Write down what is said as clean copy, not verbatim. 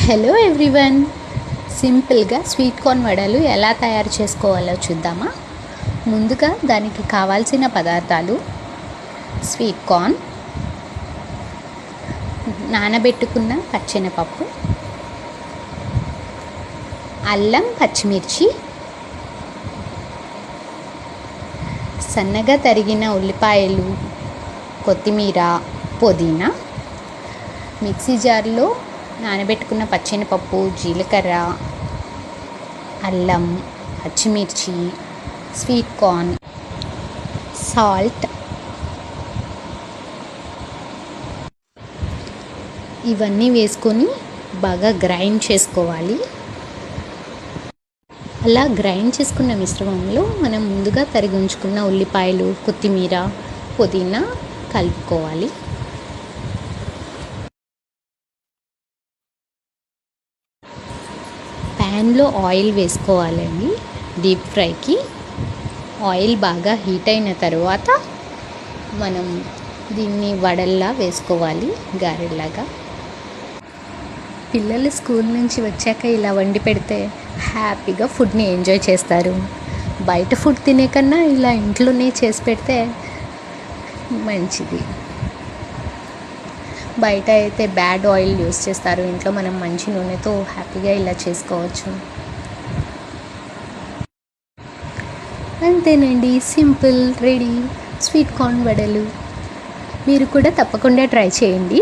Hello everyone, సింపుల్గా sweet corn వడలు ఎలా తయారు చేసుకోవాలో చూద్దామా. ముందుగా దానికి కావాల్సిన పదార్థాలు: స్వీట్ కార్న్, నానబెట్టుకున్న పచ్చెనపప్పు, అల్లం పచ్చిమిర్చి, సన్నగా తరిగిన ఉల్లిపాయలు, కొత్తిమీర, పుదీనా. మిక్సీ జార్లో నానబెట్టుకున్న పచ్చెనపప్పు, జీలకర్ర, అల్లం, పచ్చిమిర్చి, స్వీట్ కార్న్, సాల్ట్ ఇవన్నీ వేసుకొని బాగా గ్రైండ్ చేసుకోవాలి. అలా గ్రైండ్ చేసుకున్న మిశ్రమంలో మనం ముందుగా తరిగి ఉంచుకున్న ఉల్లిపాయలు, కొత్తిమీర, పుదీనా కలుపుకోవాలి. ప్యాన్లో ఆయిల్ వేసుకోవాలండి. డీప్ ఫ్రైకి ఆయిల్ బాగా హీట్ అయిన తర్వాత మనం దీన్ని వడల్లా వేసుకోవాలి, గారెల్లాగా. పిల్లలు స్కూల్ నుంచి వచ్చాక ఇలా వండి పెడితే హ్యాపీగా ఫుడ్ని ఎంజాయ్ చేస్తారు. బయట ఫుడ్ తినే కన్నా ఇలా ఇంట్లోనే చేసి పెడితే మంచిది. బయట అయితే బ్యాడ్ ఆయిల్ యూస్ చేస్తారు, ఇంట్లో మనం మంచి నూనెతో హ్యాపీగా ఇలా చేసుకోవచ్చు. అంతేనండి, సింపుల్, రెడీ స్వీట్ కార్న్ వడలు. మీరు కూడా తప్పకుండా ట్రై చేయండి.